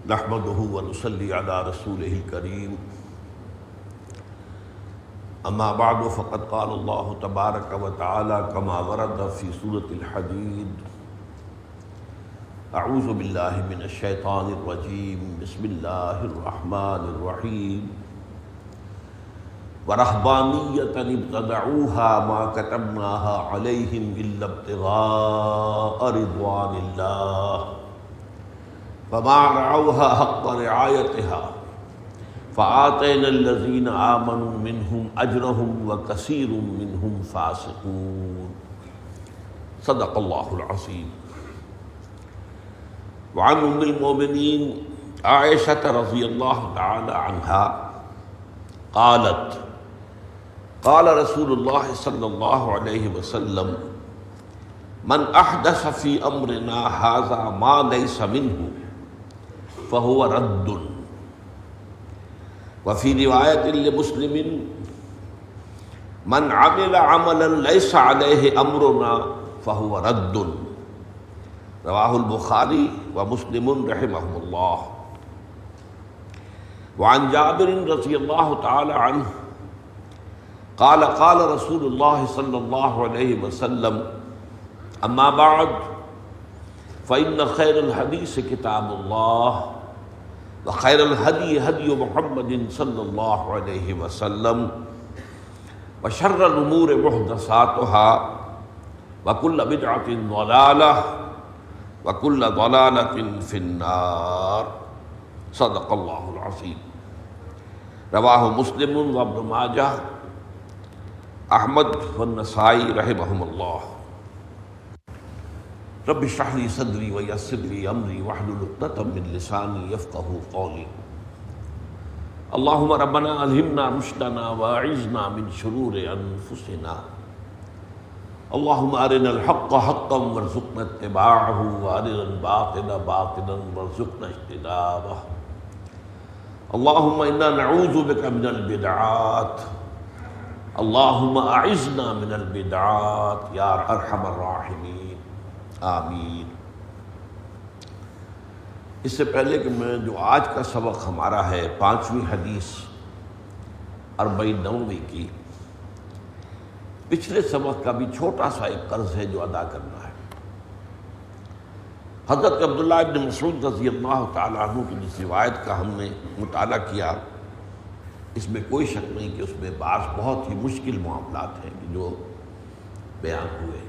نحمده ونصلي على رسوله الكريم اما بعد فقد قال الله تبارك وتعالى كما ورد في سورة الحديد اعوذ بالله من الشيطان الرجيم بسم الله الرحمن الرحيم ورهبانية ابتدعوها ما كتبناها عليهم إلا ابتغاء رضوان الله فما رعوها حق رعايتها فآتينا الذين آمنوا منهم أجرهم وكثير منهم فاسقون صدق الله العظيم. وعن أم المؤمنين عائشة رضي الله تعالى عنها قالت قال رسول الله صلى الله عليه وسلم من أحدث في أمرنا هذا ما ليس منه فهو رد. وفي رواية لمسلم من عمل عملا ليس عليه أمرنا فهو رد. رواه البخاري ومسلم رحمهم الله. وعن جابر رضي الله تعالى عنه قال قال رسول الله صلى الله عليه وسلم أما بعد فإن خير الحديث كتاب الله وخير الهدي هدي محمد صلى الله عليه وسلم وشر الأمور محدثاتها وكل بدعة ضلالة وكل ضلالة في النار صدق الله العظيم. رواه مسلم وابن ماجہ احمد والنسائی رحمهم اللہ. رب اشرح لي صدري ويسر لي امري واحلل عقدة من لساني يفقهوا قولي. اللهم ربنا الهمنا رشدنا واعذنا من شرور انفسنا. اللهم ارنا الحق حقا وارزقنا اتباعه وارنا الباطل باطلا وارزقنا اجتنابه. اللهم انا نعوذ بك من البدعات. اللهم اعذنا من البدعات یا ارحم الراحمین آمین. اس سے پہلے کہ میں جو آج کا سبق ہمارا ہے 5ویں حدیث 49 کی، پچھلے سبق کا بھی چھوٹا سا ایک قرض ہے جو ادا کرنا ہے. حضرت عبداللہ ابن مسعود رضی اللہ تعالیٰ عنہ کی جس روایت کا ہم نے مطالعہ کیا، اس میں کوئی شک نہیں کہ اس میں بعض بہت ہی مشکل معاملات ہیں جو بیان ہوئے.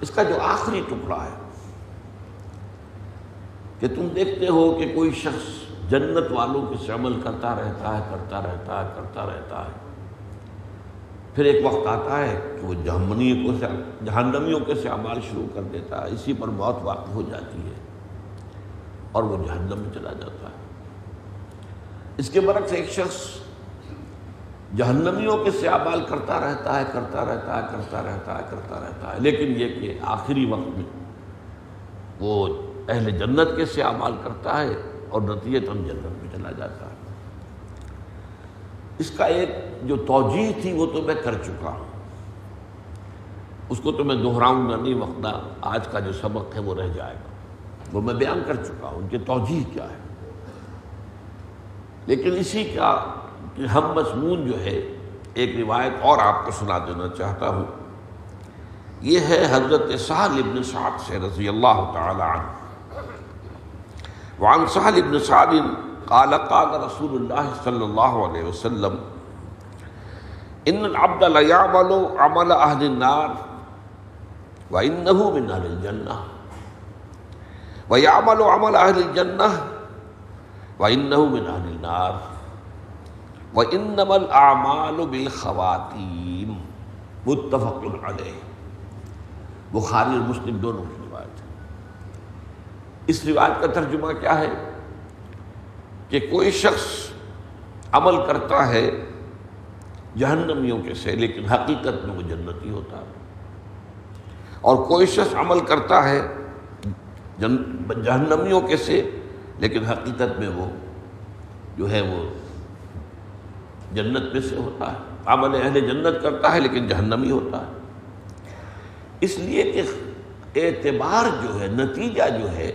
اس کا جو آخری ٹکڑا ہے کہ تم دیکھتے ہو کہ کوئی شخص جنت والوں کے سے عمل کرتا رہتا ہے، پھر ایک وقت آتا ہے کہ وہ جہنمیوں کے سے اعمال شروع کر دیتا ہے، اسی پر موت واقع ہو جاتی ہے اور وہ جہنم میں چلا جاتا ہے. اس کے برعکس ایک شخص جہنمیوں کے سے اعمال کرتا رہتا ہے، لیکن یہ کہ آخری وقت میں وہ اہل جنت کے سے اعمال کرتا ہے اور نتیجتاً جنت میں چلا جاتا ہے. اس کا ایک جو توجیہ تھی وہ تو میں کر چکا ہوں، اس کو تو میں دہراؤں گا نہیں، وقت آج کا جو سبق ہے وہ رہ جائے گا، وہ میں بیان کر چکا ہوں ان کے توجیہ کیا ہے. لیکن اسی کا ہم مضمون جو ہے ایک روایت اور آپ کو سنا دینا چاہتا ہوں. یہ ہے حضرت سہل ابن سعد سے رضی اللہ تعالی عنہ. وعن سہل ابن سعد قال قال رسول اللہ صلی اللہ علیہ وسلم ان العبد لیعمل عمل اہل النار وانہ من اہل الجنہ ویعمل عمل اہل الجنہ وانہ من اہل النار وانما الاعمال بالخواتیم. متفق علیہ. بخاری اور مسلم دونوں کی روایت ہے. اس روایت کا ترجمہ کیا ہے کہ کوئی شخص عمل کرتا ہے جہنمیوں کے سے لیکن حقیقت میں وہ جنتی ہوتا ہے، اور کوئی شخص عمل کرتا ہے جہنمیوں کے سے لیکن حقیقت میں وہ جو ہے وہ جنت میں سے ہوتا ہے. عمل اہل جنت کرتا ہے لیکن جہنمی ہوتا ہے. اس لیے کہ اعتبار جو ہے، نتیجہ جو ہے،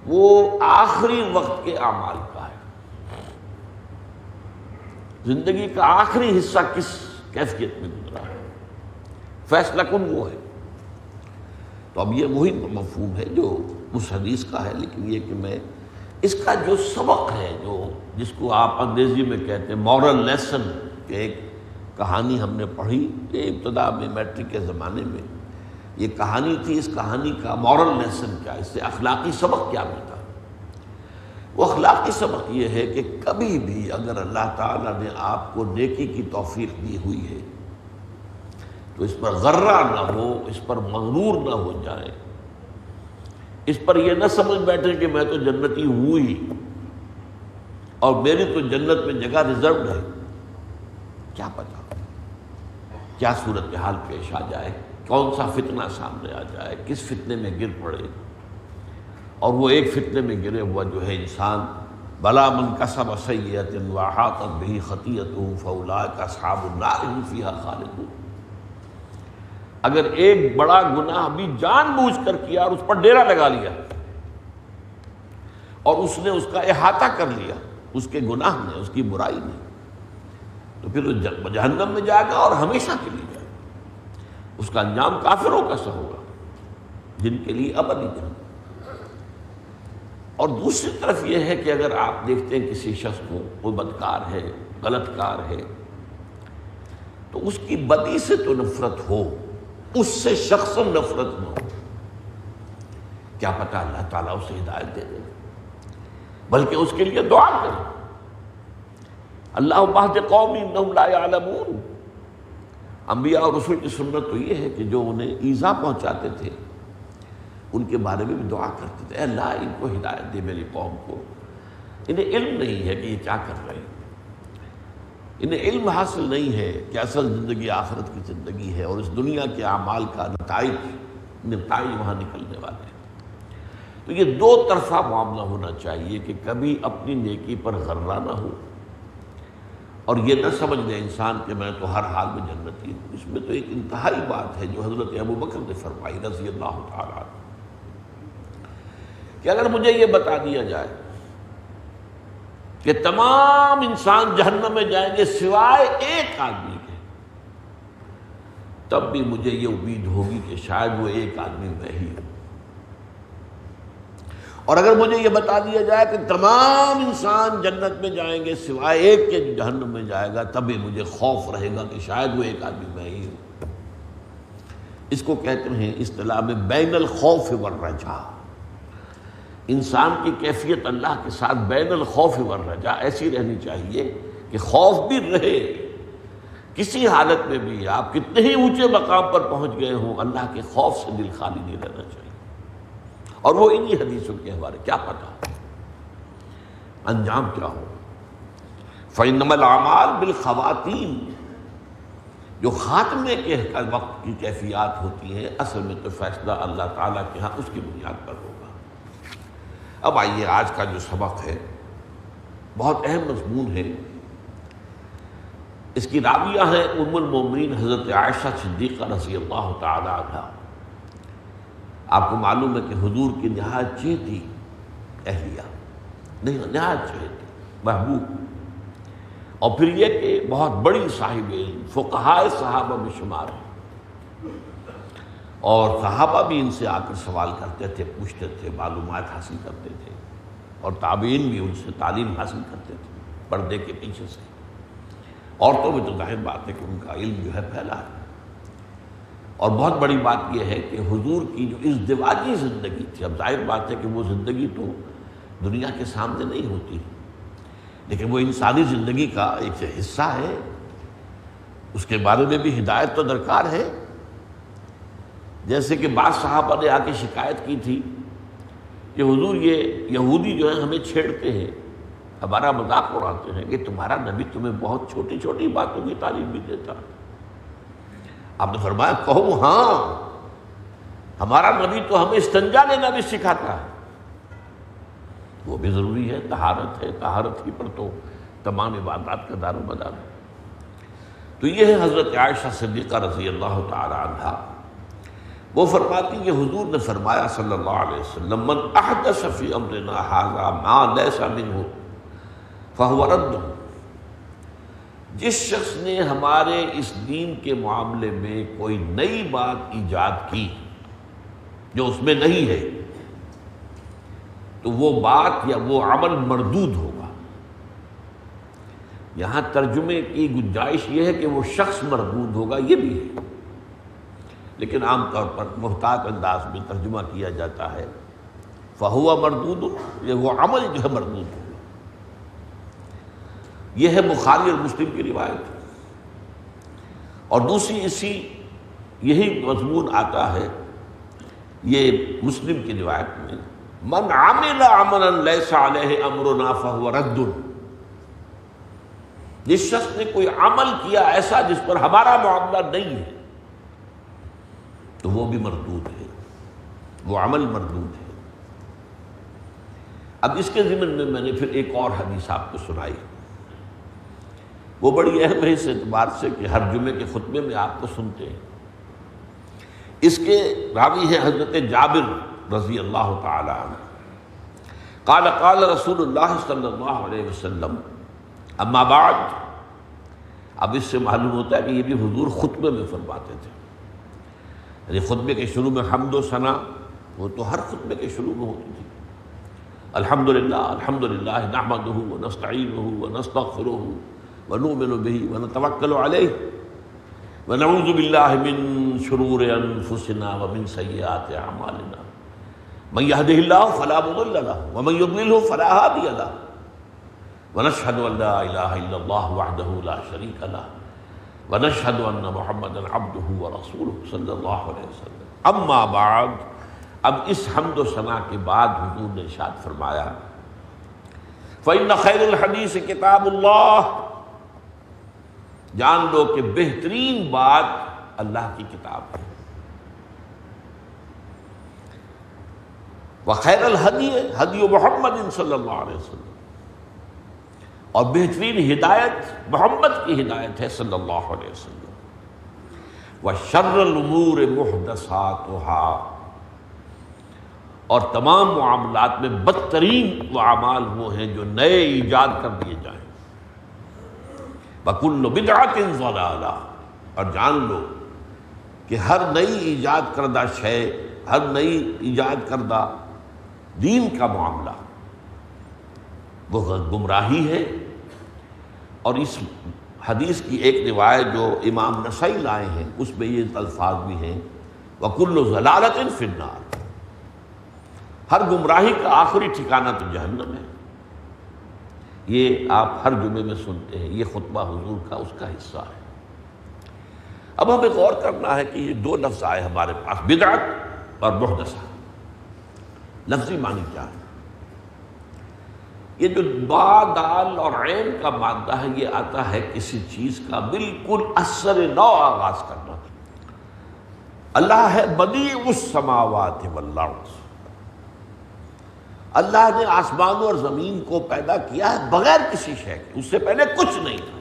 وہ آخری وقت کے اعمال کا ہے. زندگی کا آخری حصہ کس کیفیت میں گزرا ہے، فیصلہ کن وہ ہے. تو اب یہ وہی مفہوم ہے جو اس حدیث کا ہے، لیکن یہ کہ میں اس کا جو سبق ہے، جس کو آپ انگریزی میں کہتے ہیں مورل لیسن، کہ ایک کہانی ہم نے پڑھی کہ ابتدا میں میٹرک کے زمانے میں یہ کہانی تھی، اس کہانی کا مورل لیسن کیا، اس سے اخلاقی سبق کیا ملتا. وہ اخلاقی سبق یہ ہے کہ کبھی بھی اگر اللہ تعالیٰ نے آپ کو نیکی کی توفیق دی ہوئی ہے تو اس پر غرہ نہ ہو، اس پر مغرور نہ ہو جائے، اس پر یہ نہ سمجھ بیٹھے کہ میں تو جنتی ہوں ہی اور میری تو جنت میں جگہ ریزروڈ ہے. کیا پتہ کیا صورتحال پیش آ جائے، کون سا فتنہ سامنے آ جائے، کس فتنے میں گر پڑے. اور وہ ایک فتنے میں گرے ہوا جو ہے انسان، بلا من کسب سیئۃ واحاطت بہ خطیئتہ فاولئک اصحاب النار هم فیہا خالدون. اگر ایک بڑا گناہ بھی جان بوجھ کر کیا اور اس پر ڈیرا لگا لیا اور اس نے اس کا احاطہ کر لیا، اس کے گناہ نے، اس کی برائی نے، تو پھر وہ جہنم میں جائے گا اور ہمیشہ کے لیے جائے گا. اس کا انجام کافروں کا سا ہوگا جن کے لیے ابدی جہنم. اور دوسری طرف یہ ہے کہ اگر آپ دیکھتے ہیں کسی شخص کو وہ بدکار ہے، غلط کار ہے، تو اس کی بدی سے تو نفرت ہو، اس سے شخص نفرت نہ ہو. کیا پتہ اللہ تعالیٰ اسے ہدایت دے دے، بلکہ اس کے لیے دعا کریں، اللہ اہد قومی انہم لا یعلمون. انبیاء اور رسول کی سنت تو یہ ہے کہ جو انہیں ایذا پہنچاتے تھے ان کے بارے میں بھی دعا کرتے تھے، اے اللہ ان کو ہدایت دے، میری قوم کو. انہیں علم نہیں ہے کہ یہ کیا کر رہے ہیں، انہیں علم حاصل نہیں ہے کہ اصل زندگی آخرت کی زندگی ہے اور اس دنیا کے اعمال کا نتائج وہاں نکلنے والے ہیں. تو یہ دو طرفہ معاملہ ہونا چاہیے کہ کبھی اپنی نیکی پر غرہ نہ ہو اور یہ نہ سمجھ لے انسان کہ میں تو ہر حال میں جنتی ہوں. اس میں تو ایک انتہائی بات ہے جو حضرت ابوبکر نے فرمائی رضی اللہ تعالیٰ عنہ، کہ اگر مجھے یہ بتا دیا جائے کہ تمام انسان جہنم میں جائیں گے سوائے ایک آدمی کے، تب بھی مجھے یہ امید ہوگی کہ شاید وہ ایک آدمی میں ہی ہوں. اور اگر مجھے یہ بتا دیا جائے کہ تمام انسان جنت میں جائیں گے سوائے ایک کے جو جہنم میں جائے گا، تب بھی مجھے خوف رہے گا کہ شاید وہ ایک آدمی میں ہی ہوں. اس کو کہتے ہیں اصطلاح میں بین الخوف والرجاء. انسان کی کیفیت اللہ کے ساتھ بین الخوف والرجاء ایسی رہنی چاہیے کہ خوف بھی رہے، کسی حالت میں بھی آپ کتنے ہی اونچے مقام پر پہنچ گئے ہوں، اللہ کے خوف سے دل خالی نہیں رہنا چاہیے. اور وہ انہی حدیثوں کے حوالے کیا پتہ انجام کیا ہو. فإنما الأعمال بالخواتیم، جو خاتمے کے وقت کی کیفیات ہوتی ہیں اصل میں تو فیصلہ اللہ تعالیٰ کے ہاں اس کی بنیاد پر ہوگا. اب آئیے آج کا جو سبق ہے بہت اہم مضمون ہے. اس کی راویہ ہیں ام المومنین حضرت عائشہ صدیقہ رضی اللہ تعالی عنہا. آپ کو معلوم ہے کہ حضور کی نہایت چہیتی اہلیہ، نہایت چہیتی محبوب، اور پھر یہ کہ بہت بڑی صاحب علم، فقہائے صحابہ میں شمار ہیں، اور صحابہ بھی ان سے آ کر سوال کرتے تھے، پوچھتے تھے، معلومات حاصل کرتے تھے، اور تابعین بھی ان سے تعلیم حاصل کرتے تھے پردے کے پیچھے سے. عورتوں میں تو ظاہر بات ہے کہ ان کا علم جو ہے پھیلا ہے. اور بہت بڑی بات یہ ہے کہ حضور کی جو ازدواجی زندگی تھی، اب ظاہر بات ہے کہ وہ زندگی تو دنیا کے سامنے نہیں ہوتی، لیکن وہ انسانی زندگی کا ایک حصہ ہے، اس کے بارے میں بھی ہدایت تو درکار ہے. جیسے کہ بعض صحابہ نے آ کے شکایت کی تھی کہ حضور یہ یہودی جو ہیں ہمیں چھیڑتے ہیں، ہمارا مذاق اڑاتے ہیں کہ تمہارا نبی تمہیں بہت چھوٹی چھوٹی باتوں کی تعلیم بھی دیتا ہے. آپ نے فرمایا کہو ہاں، ہمارا نبی تو ہمیں استنجا لینا بھی سکھاتا ہے، وہ بھی ضروری ہے، طہارت ہے، طہارت ہی پر تو تمام عبادات کا دار و مدار ہے. تو یہ ہے حضرت عائشہ صدیقہ رضی اللہ تعالی عنہا. وہ فرماتی کہ حضور نے فرمایا صلی اللہ علیہ وسلم من احدث فی امرنا ھذا ما لیس منہ فہو رد، جس شخص نے ہمارے اس دین کے معاملے میں کوئی نئی بات ایجاد کی جو اس میں نہیں ہے تو وہ بات یا وہ عمل مردود ہوگا۔ یہاں ترجمے کی گنجائش یہ ہے کہ وہ شخص مردود ہوگا، یہ بھی ہے، لیکن عام طور پر محتاط انداز میں ترجمہ کیا جاتا ہے فہو مردود، یہ وہ عمل جو ہے مردود ہوگا۔ یہ ہے بخاری اور مسلم کی روایت، اور دوسری اسی یہی مضمون آتا ہے یہ مسلم کی روایت میں، من عمل عملا لیس علیہ امرنا فہو رد، جس شخص نے کوئی عمل کیا ایسا جس پر ہمارا معاملہ نہیں ہے تو وہ بھی مردود ہے، وہ عمل مردود ہے۔ اب اس کے ضمن میں نے پھر ایک اور حدیث آپ کو سنائی، وہ بڑی اہم ہے اس اعتبار سے کہ ہر جمعے کے خطبے میں آپ کو سنتے ہیں۔ اس کے راوی ہے حضرت جابر رضی اللہ تعالی عنہ، قال قال رسول اللہ صلی اللہ علیہ وسلم اما بعد۔ اب اس سے معلوم ہوتا ہے کہ یہ بھی حضور خطبے میں فرماتے تھے، یعنی خطبے کے شروع میں حمد و ثنا وہ تو ہر خطبے کے شروع میں ہوتی تھی، الحمدللہ الحمدللہ نحمدہ ونستعینہ ونستغفرہ ونؤمن بہ ونتوکل علیہ ونعوذ باللہ من شرور انفسنا ومن سیئات اعمالنا من یہدہ اللہ فلا مضل لہ ومن یضللہ فلا ہادی لہ ونشہد ان لا الہ الا اللہ وحدہ لا شریک لہ ونشہد ان محمدا عبدہ ورسولہ صلی اللہ علیہ وسلم۔ اما بعد، اب اس حمد و ثنا کے بعد حضور نے ارشاد فرمایا فإن خیر الحدیث کتاب اللہ، جان لو کہ بہترین بات اللہ کی کتاب ہے، وخیر الہدی ہدی محمد صلی اللہ علیہ وسلم، اور بہترین ہدایت محمد کی ہدایت ہے صلی اللہ علیہ وسلم، وشر الامور محدثاتها، اور تمام معاملات میں بدترین وہ اعمال وہ ہیں جو نئے ایجاد کر دیے جائیں، وَكُلُّ بِدْعَةٍ ضَلَالَةٍ، اور جان لو کہ ہر نئی ایجاد کردہ شے، ہر نئی ایجاد کردہ دین کا معاملہ وہ گمراہی ہے۔ اور اس حدیث کی ایک روایت جو امام نسائی لائے ہیں اس میں یہ الفاظ بھی ہیں وَكُلُّ ضَلَالَةٍ فِي النَّارِ، ہر گمراہی کا آخری ٹھکانہ تو جہنم ہے۔ یہ آپ ہر جمعے میں سنتے ہیں، یہ خطبہ حضور کا اس کا حصہ ہے۔ اب ہمیں غور کرنا ہے کہ یہ دو لفظ آئے ہمارے پاس، بدعت اور محدثہ، لفظی معنی کیا ہے؟ یہ جو با دال اور عین کا مادہ ہے یہ آتا ہے کسی چیز کا بالکل اثر نو آغاز کرنا۔ اللہ ہے بدیع السماوات والارض، اللہ نے آسمانوں اور زمین کو پیدا کیا ہے بغیر کسی شے کے، اس سے پہلے کچھ نہیں تھا۔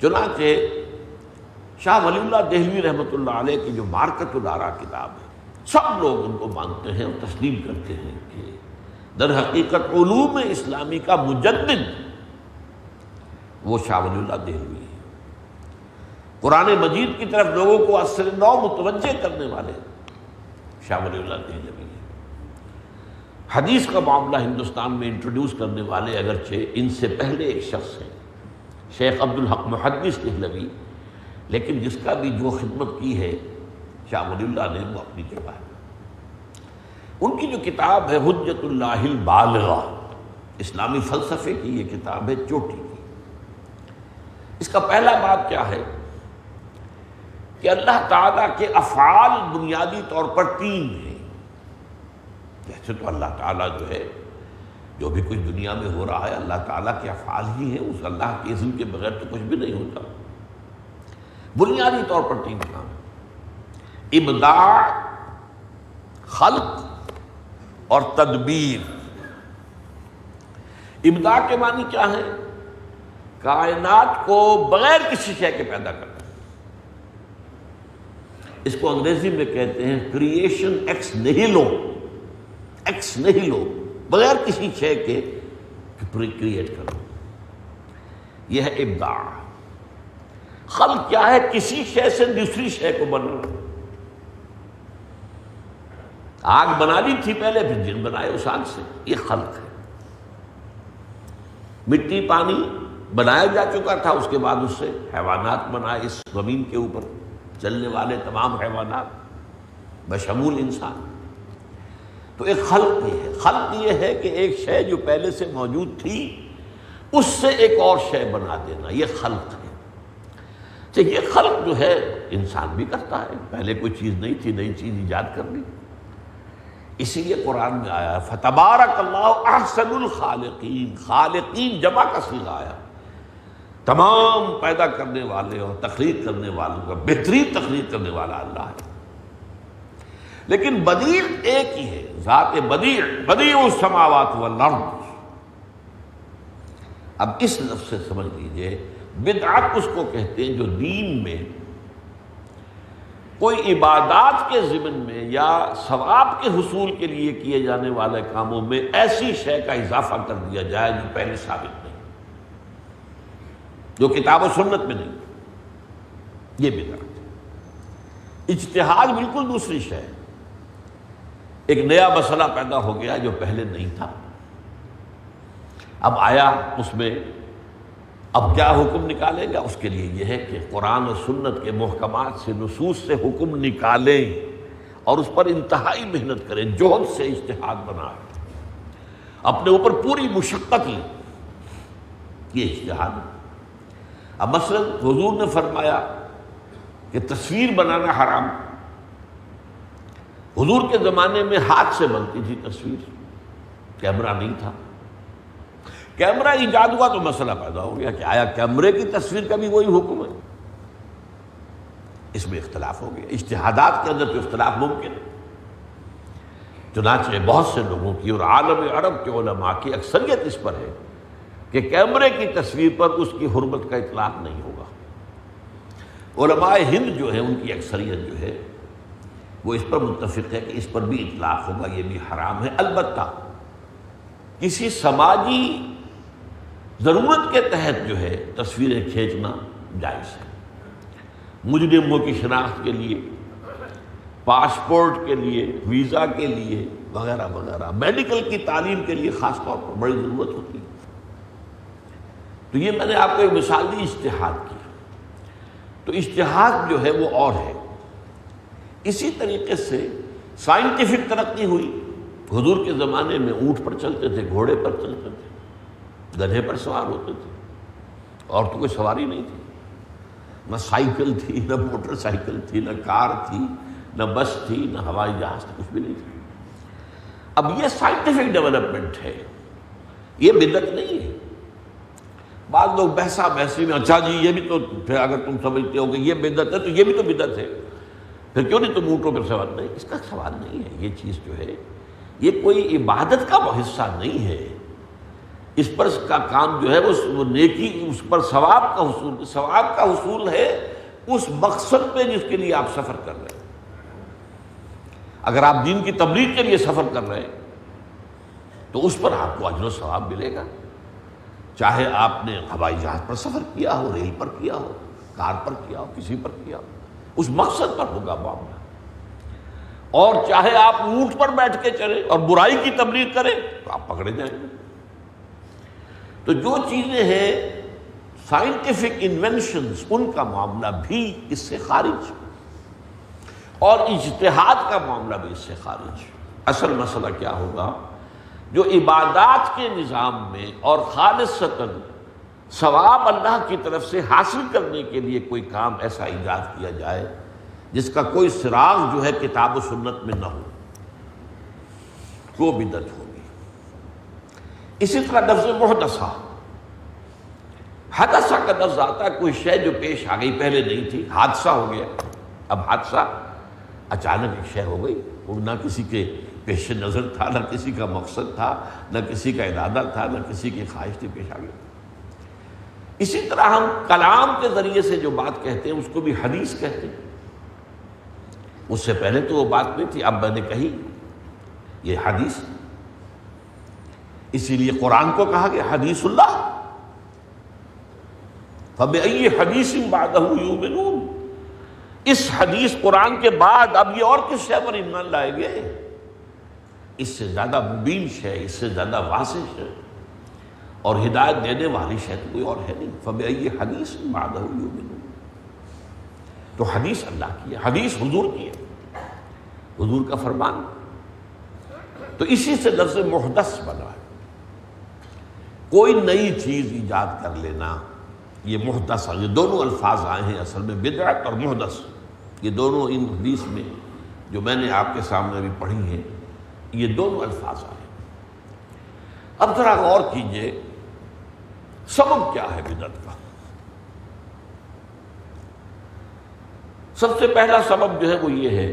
چنانچہ شاہ ولی اللہ دہلوی رحمۃ اللہ علیہ کی جو مارکۃ الآراء کتاب ہے، سب لوگ ان کو مانتے ہیں اور تسلیم کرتے ہیں کہ در حقیقت علوم اسلامی کا مجدد وہ شاہ ولی اللہ دہلوی ہے، قرآن مجید کی طرف لوگوں کو اثر نو متوجہ کرنے والے شاہ ولی اللہ دہلوی ہیں۔ حدیث کا معاملہ ہندوستان میں انٹروڈیوس کرنے والے اگرچہ ان سے پہلے ایک شخص ہیں شیخ عبدالحق محدث دہلوی، لیکن جس کا بھی جو خدمت کی ہے شاہ ولی اللہ نے وہ اپنی جگہ ہے۔ ان کی جو کتاب ہے حجت اللہ البالغہ، اسلامی فلسفے کی یہ کتاب ہے چوٹی کی۔ اس کا پہلا باب کیا ہے کہ اللہ تعالیٰ کے افعال بنیادی طور پر تین ہیں۔ جیسے تو اللہ تعالیٰ جو ہے جو بھی کچھ دنیا میں ہو رہا ہے اللہ تعالیٰ کے افعال ہی ہیں، اس اللہ کے اذن کے بغیر تو کچھ بھی نہیں ہوتا۔ بنیادی طور پر تین کام، ابداع، خلق اور تدبیر۔ ابداع کے معنی کیا ہے؟ کائنات کو بغیر کسی شے کے پیدا کرنا۔ اس کو انگریزی میں کہتے ہیں کریشن ایکس نیہیلو، ایکس نیہیلو، بغیر کسی شے کے کریٹ کرو، یہ ہے ابداع۔ خلق کیا ہے؟ کسی شے سے دوسری شے کو بنانا۔ آگ بنا لی تھی پہلے، پھر جن بنائے اس آگ سے، یہ خلق ہے۔ مٹی پانی بنایا جا چکا تھا، اس کے بعد اس سے حیوانات بنائے، اس زمین کے اوپر چلنے والے تمام حیوانات بشمول انسان۔ تو ایک خلق یہ ہے، خلق یہ ہے کہ ایک شے جو پہلے سے موجود تھی اس سے ایک اور شے بنا دینا، یہ خلق ہے۔ تو یہ خلق جو ہے انسان بھی کرتا ہے، پہلے کوئی چیز نہیں تھی، نئی چیز ایجاد کر لی۔ اسی لیے قرآن میں آیا فَتَبَارَكَ اللَّهُ أَحْسَنُ الْخَالِقِينَ، خالقین جمع کا صیغہ آیا، تمام پیدا کرنے والے اور تخلیق کرنے والوں کا بہترین تخلیق کرنے والا اللہ ہے۔ لیکن بدیع ایک ہی ہے، ذات بدیع، بدیع السماوات والارض۔ اب اس لفظ سے سمجھ لیجئے بدعت اس کو کہتے ہیں جو دین میں کوئی عبادات کے ضمن میں یا ثواب کے حصول کے لیے کیے جانے والے کاموں میں ایسی شے کا اضافہ کر دیا جائے جو پہلے ثابت نہیں، جو کتاب و سنت میں نہیں، یہ بدعت ہے۔ اجتہاد بالکل دوسری شے ہے، ایک نیا مسئلہ پیدا ہو گیا جو پہلے نہیں تھا، اب آیا، اس میں اب کیا حکم نکالے گا؟ اس کے لیے یہ ہے کہ قرآن و سنت کے محکمات سے، نصوص سے حکم نکالیں اور اس پر انتہائی محنت کریں، جہد سے اجتہاد بنائیں، اپنے اوپر پوری مشقت لیں، یہ اجتہاد ہے۔ اب مثلا حضور نے فرمایا کہ تصویر بنانا حرام، حضور کے زمانے میں ہاتھ سے بنتی تھی تصویر، کیمرہ نہیں تھا۔ کیمرہ ایجاد ہوا تو مسئلہ پیدا ہو گیا کہ آیا کیمرے کی تصویر کا بھی وہی حکم ہے؟ اس میں اختلاف ہو گیا، اجتہادات کے اندر تو اختلاف ممکن ہے۔ چنانچہ بہت سے لوگوں کی اور عالم عرب کے علماء کی اکثریت اس پر ہے کہ کیمرے کی تصویر پر اس کی حرمت کا اطلاق نہیں ہوگا۔ علماء ہند جو ہے ان کی اکثریت جو ہے وہ اس پر متفق ہے کہ اس پر بھی اطلاق ہوگا، یہ بھی حرام ہے۔ البتہ کسی سماجی ضرورت کے تحت جو ہے تصویریں کھینچنا جائز ہے، مجرموں کی شناخت کے لیے، پاسپورٹ کے لیے، ویزا کے لیے وغیرہ وغیرہ، میڈیکل کی تعلیم کے لیے خاص طور پر بڑی ضرورت ہوتی ہے۔ تو یہ میں نے آپ کو ایک مثال دی اجتہاد کی، تو اجتہاد جو ہے وہ اور ہے۔ اسی طریقے سے سائنٹیفک ترقی ہوئی، حضور کے زمانے میں اونٹ پر چلتے تھے، گھوڑے پر چلتے تھے، گدھے پر سوار ہوتے تھے، اور تو کوئی سواری نہیں تھی، نہ سائیکل تھی، نہ موٹر سائیکل تھی، نہ کار تھی، نہ بس تھی، نہ ہوائی جہاز تھی، کچھ بھی نہیں تھی۔ اب یہ سائنٹیفک ڈیولپمنٹ ہے، یہ بدعت نہیں ہے۔ بعض لوگ بحثا بحثی میں اچھا جی یہ بھی تو، پھر اگر تم سمجھتے ہو کہ یہ بدعت ہے تو یہ بھی تو بدعت ہے، پھر کیوں نہیں تم اونٹوں پر سوار؟ نہیں، اس کا سوال نہیں ہے۔ یہ چیز جو ہے یہ کوئی عبادت کا حصہ نہیں ہے، اس پر کا کام جو ہے وہ نیکی، اس پر ثواب کا حصول، ثواب کا حصول ہے اس مقصد پہ جس کے لیے آپ سفر کر رہے ہیں۔ اگر آپ دین کی تبلیغ کے لیے سفر کر رہے ہیں تو اس پر آپ کو اجر و ثواب ملے گا، چاہے آپ نے ہوائی جہاز پر سفر کیا ہو، ریل پر کیا ہو، کار پر کیا ہو، کسی پر کیا ہو، اس مقصد پر ہوگا معاملہ۔ اور چاہے آپ اونٹ پر بیٹھ کے چلیں اور برائی کی تبلیغ کریں تو آپ پکڑے جائیں گے۔ تو جو چیزیں ہیں سائنٹیفک انوینشنز، ان کا معاملہ بھی اس سے خارج، اور اجتہاد کا معاملہ بھی اس سے خارج۔ اصل مسئلہ کیا ہوگا؟ جو عبادات کے نظام میں اور خالصتاً ثواب اللہ کی طرف سے حاصل کرنے کے لیے کوئی کام ایسا ایجاد کیا جائے جس کا کوئی سراغ جو ہے کتاب و سنت میں نہ ہو، وہ بدعت ہوگی۔ اسی طرح لفظ محدثہ، حدثہ کا لفظ آتا ہے کوئی شے جو پیش آ گئی، پہلے نہیں تھی، حادثہ ہو گیا۔ اب حادثہ اچانک ایک شے ہو گئی، وہ نہ کسی کے پیش نظر تھا، نہ کسی کا مقصد تھا، نہ کسی کا ارادہ تھا، نہ کسی کی خواہش تھی، پیش آ گئی۔ اسی طرح ہم کلام کے ذریعے سے جو بات کہتے ہیں اس کو بھی حدیث کہتے ہیں۔ اس سے پہلے تو وہ بات نہیں تھی، اب میں نے کہی، یہ حدیث، اسی لیے قرآن کو کہا کہ حدیث اللہ، فَبِأَيِّ حَدِيثٍ بَعْدَهُ يُؤْمِنُونَ، اس حدیث قرآن کے بعد اب یہ اور کس شے پر ایمان لائیں گے؟ اس سے زیادہ مبین شے، اس سے زیادہ واضح شے اور ہدایت دینے والی شے تو کوئی اور ہے نہیں۔ فَبِأَيِّ حَدِيثٍ بَعْدَهُ يُؤْمِنُونَ، تو حدیث اللہ کی ہے، حدیث حضور کی ہے، حضور کا فرمان، تو اسی سے لفظ محدث بنا ہے۔ کوئی نئی چیز ایجاد کر لینا، یہ محدث، یہ دونوں الفاظ آئے ہیں اصل میں، بدعت اور محدث، یہ دونوں ان حدیث میں جو میں نے آپ کے سامنے ابھی پڑھی ہیں، یہ دونوں الفاظ آئے ہیں۔ اب ذرا غور کیجئے، سبب کیا ہے بدعت کا؟ سب سے پہلا سبب جو ہے وہ یہ ہے،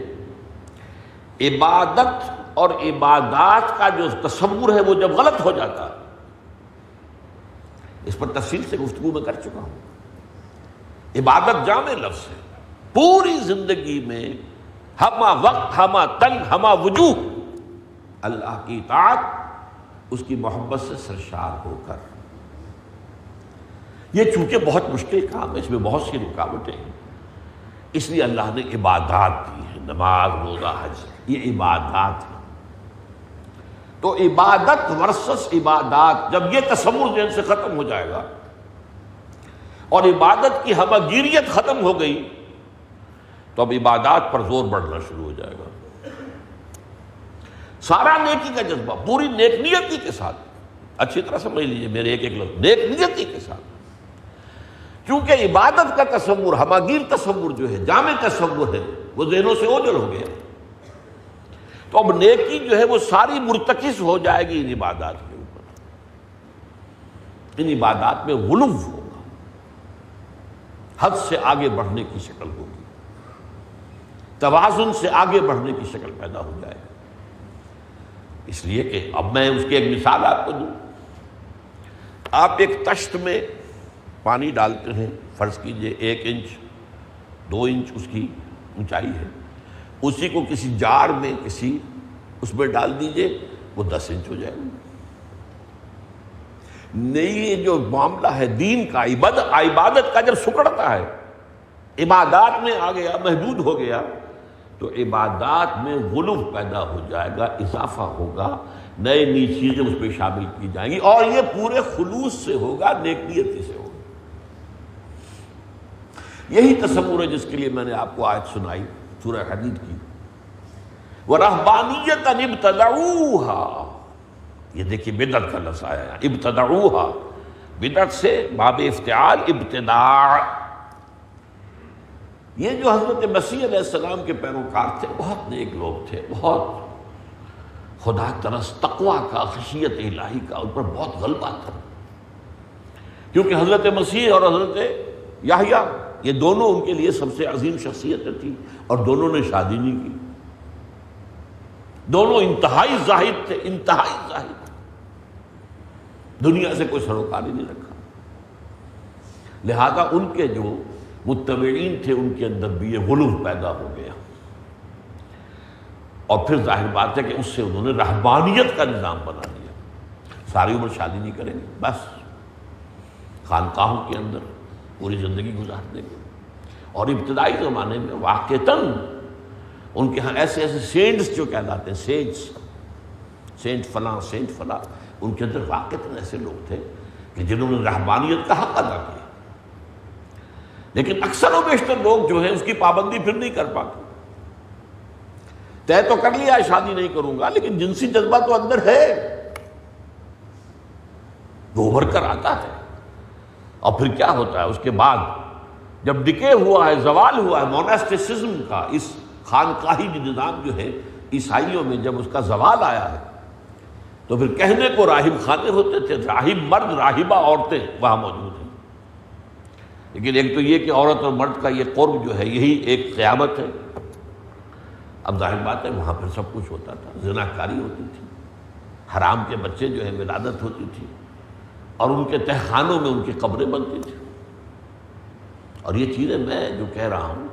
عبادت اور عبادات کا جو تصور ہے وہ جب غلط ہو جاتا ہے، اس پر تفصیل سے گفتگو میں کر چکا ہوں۔ عبادت جامع لفظ ہے، پوری زندگی میں ہمہ وقت، ہمہ تن، ہمہ وجوہ اللہ کی اطاعت، اس کی محبت سے سرشار ہو کر۔ یہ چونکہ بہت مشکل کام ہے، اس میں بہت سی رکاوٹیں ہیں، اس لیے اللہ نے عبادات دی ہیں، نماز، روزہ، حج، یہ عبادات ہیں۔ تو عبادت ورسس عبادات، جب یہ تصور ذہن سے ختم ہو جائے گا اور عبادت کی ہمہ گیریت ختم ہو گئی تو اب عبادات پر زور بڑھنا شروع ہو جائے گا۔ سارا نیکی کا جذبہ، پوری نیک نیتی کے ساتھ، اچھی طرح سمجھ لیجیے میرے ایک لفظ، نیک نیتی کے ساتھ، کیونکہ عبادت کا تصور، ہمہ گیر تصور جو ہے، جامع تصور ہے، وہ ذہنوں سے اوجھل ہو گیا، تو اب نیکی جو ہے وہ ساری مرتکز ہو جائے گی ان عبادات کے اوپر۔ ان عبادات میں غلو ہوگا، حد سے آگے بڑھنے کی شکل ہوگی، توازن سے آگے بڑھنے کی شکل پیدا ہو جائے گی۔ اس لیے کہ اب میں اس کی ایک مثال آپ کو دوں، آپ ایک تشت میں پانی ڈالتے ہیں، فرض کیجئے 1 انچ 2 انچ اس کی اونچائی ہے، اسی کو کسی جار میں کسی اس میں ڈال دیجئے، وہ 10 انچ ہو جائے گا۔ نہیں، جو معاملہ ہے دین کا، عبادت کا جب سکڑتا ہے، عبادات میں آ گیا، محدود ہو گیا، تو عبادات میں غلو پیدا ہو جائے گا، اضافہ ہوگا، نئی نئی چیزیں اس پہ شامل کی جائیں گی، اور یہ پورے خلوص سے ہوگا، نیک نیتی سے ہوگا۔ یہی تصور ہے جس کے لیے میں نے آپ کو آیت سنائی سورہ حدید کی، وَرَهْبَانِيَّةً ابْتَدَعُوهَا، یہ دیکھیے بدعت کا لفظ آیا ہے، ابتدعوها، بدعت سے باب افتعال، ابتداع۔ یہ جو حضرت مسیح علیہ السلام کے پیروکار تھے، بہت نیک لوگ تھے، بہت خدا ترس، تقویٰ کا، خشیت الہی کا ان پر بہت غلبہ تھا، کیونکہ حضرت مسیح اور حضرت یحییٰ یہ دونوں ان کے لیے سب سے عظیم شخصیتیں تھیں، اور دونوں نے شادی نہیں کی، دونوں انتہائی زاہد تھے، انتہائی زاہد، دنیا سے کوئی سروکاری نہیں رکھا، لہذا ان کے جو متبعین تھے ان کے اندر بھی یہ غلو پیدا ہو گیا، اور پھر ظاہر بات ہے کہ اس سے انہوں نے رہبانیت کا نظام بنا دیا، ساری عمر شادی نہیں کریں گے، بس خانقاہوں کے اندر پوری زندگی گزار دیں گے۔ اور ابتدائی زمانے میں واقعتاً ان کے ہاں ایسے ایسے سینٹس جو کہلاتے ہیں، سینٹ فلاں سینٹ فلاں، ان کے اندر واقعتاً ایسے لوگ تھے کہ جنہوں نے رہبانیت کا حق ادا کیا، لیکن اکثر و بیشتر لوگ جو ہیں اس کی پابندی پھر نہیں کر پاتے۔ طے تو کر لیا شادی نہیں کروں گا، لیکن جنسی جذبہ تو اندر ہے، وہ ابھر کر آتا ہے، اور پھر کیا ہوتا ہے اس کے بعد جب ڈکے ہوا ہے، زوال ہوا ہے موناسٹسزم کا، اس خانقاہی نظام جو ہے عیسائیوں میں، جب اس کا زوال آیا ہے تو پھر کہنے کو راہب خانے ہوتے تھے، راہب مرد، راہبہ عورتیں وہاں موجود ہیں، لیکن ایک تو یہ کہ عورت اور مرد کا یہ قرب جو ہے یہی ایک قیامت ہے۔ اب ظاہر بات ہے وہاں پھر سب کچھ ہوتا تھا، زناکاری ہوتی تھی، حرام کے بچے جو ہے ولادت ہوتی تھی، اور ان کے تہخانوں میں ان کی قبریں بنتی تھیں، اور یہ چیزیں میں جو کہہ رہا ہوں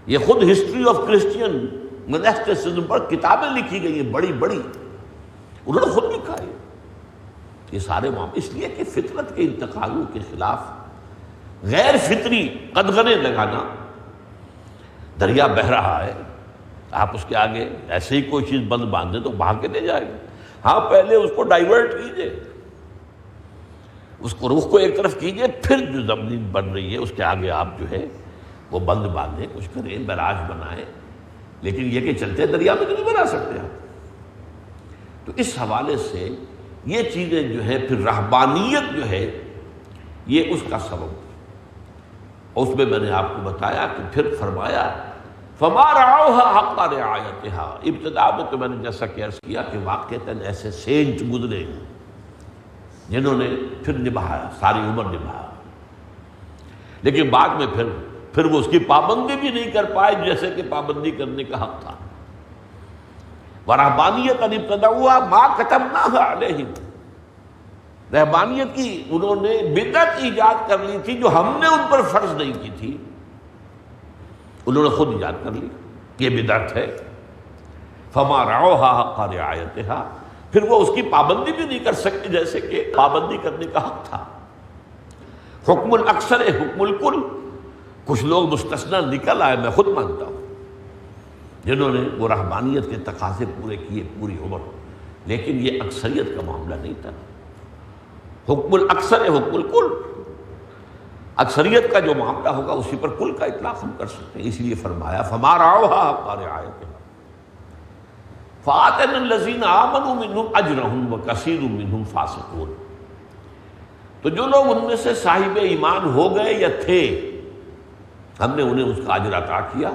یہ خود ہسٹری آف کرسچین مناسٹسزم پر کتابیں لکھی گئی ہیں بڑی بڑی، انہوں نے خود لکھا ہے یہ سارے معاملے، اس لیے کہ فطرت کے انتقالوں کے خلاف غیر فطری قدغنیں لگانا، دریا بہہ رہا ہے، آپ اس کے آگے ایسے ہی کوئی چیز بند باندھ دیں تو بہا کے لے جائے گا۔ ہاں پہلے اس کو ڈائیورٹ کیجئے، اس کو رخ کو ایک طرف کیجئے، پھر جو زمین بن رہی ہے اس کے آگے آپ جو ہے وہ بند باندھیں، کچھ کریں، بیراج بنائیں، لیکن یہ کہ چلتے دریا میں تو نہیں بنا سکتے آپ۔ تو اس حوالے سے یہ چیزیں جو ہے پھر رہبانیت جو ہے یہ اس کا سبب، اور اس میں میں نے آپ کو بتایا کہ پھر فرمایا فما رعوها حق رعایتها۔ ابتدا میں تو میں نے جیسا کہ عرض کیا کہ واقعتاً ایسے سینٹ گزرے ہیں جنہوں نے پھر نبھایا، ساری عمر نبھایا، لیکن بعد میں پھر وہ اس کی پابندی بھی نہیں کر پائے جیسے کہ پابندی کرنے کا حق تھا۔ ورہبانیت ان ابتدعوها ما كتبناها علیہم، رہبانیت کی انہوں نے بدعت ایجاد کر لی تھی جو ہم نے ان پر فرض نہیں کی تھی، انہوں نے خود ایجاد کر لی کہ یہ بدعت ہے۔ فما رعوها حق رعایتها، پھر وہ اس کی پابندی بھی نہیں کر سکتے جیسے کہ پابندی کرنے کا حق تھا۔ حکم الاکثر حکم الکل، کچھ لوگ مستثنی نکل آئے، میں خود مانتا ہوں، جنہوں نے وہ رہبانیت کے تقاضے پورے کیے پوری عمر، لیکن یہ اکثریت کا معاملہ نہیں تھا۔ حکم الاکثر حکم الکل، اکثریت کا جو معاملہ ہوگا اسی پر کل کا اطلاق ہم کر سکتے ہیں، اس لیے فرمایا فما رعوها حق رعایتها فآتینا الذین آمنوا منہم اجرہم وکثیر منہم فاسقون۔ تو جو لوگ ان میں سے صاحب ایمان ہو گئے یا تھے، ہم نے انہیں اس کا اجر عطا کیا،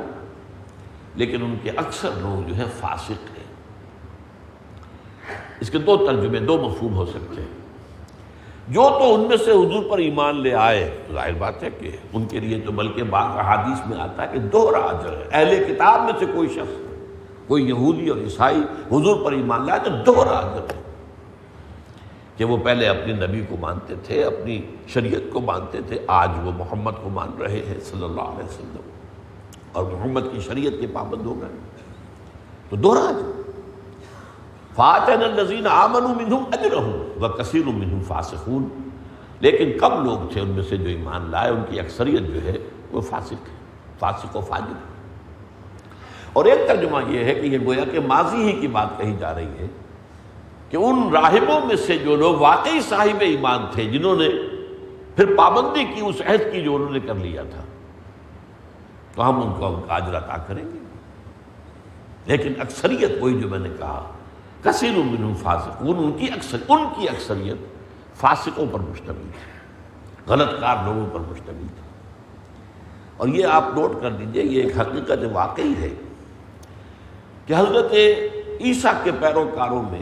لیکن ان کے اکثر لوگ جو ہے فاسق ہیں۔ اس کے دو ترجمے، دو مفہوم ہو سکتے ہیں۔ جو تو ان میں سے حضور پر ایمان لے آئے، ظاہر بات ہے کہ ان کے لیے تو بلکہ بعض احادیث میں آتا ہے کہ دوہرا اجر ہے۔ اہل کتاب میں سے کوئی شخص، کوئی یہودی اور عیسائی حضور پر ایمان لائے تو دوہرا اجر ہے، کہ وہ پہلے اپنے نبی کو مانتے تھے، اپنی شریعت کو مانتے تھے، آج وہ محمد کو مان رہے ہیں صلی اللہ علیہ وسلم، اور محمد کی شریعت کے پابند ہو گئے، تو دوہرا اجر۔ فآتینا الذین آمنوا منہم اجرہم وکثیر منہم فاسقون، لیکن کم لوگ تھے ان میں سے جو ایمان لائے، ان کی اکثریت جو ہے وہ فاسق ہے، فاسق و فاجر۔ اور ایک ترجمہ یہ ہے کہ یہ گویا کہ ماضی ہی کی بات کہی جا رہی ہے کہ ان راہبوں میں سے جو لوگ واقعی صاحب ایمان تھے، جنہوں نے پھر پابندی کی اس عہد کی جو انہوں نے کر لیا تھا، تو ہم ان کو ان کا اجر عطا کریں گے، لیکن اکثریت وہی جو میں نے کہا کثیر منہم فاسقون، ان کی اکثریت فاسقوں پر مشتمل ہے، غلط کار لوگوں پر مشتمل ہے۔ اور یہ آپ نوٹ کر لیجئے، یہ ایک حقیقت واقعی ہے کہ حضرت عیسیٰ کے پیروکاروں میں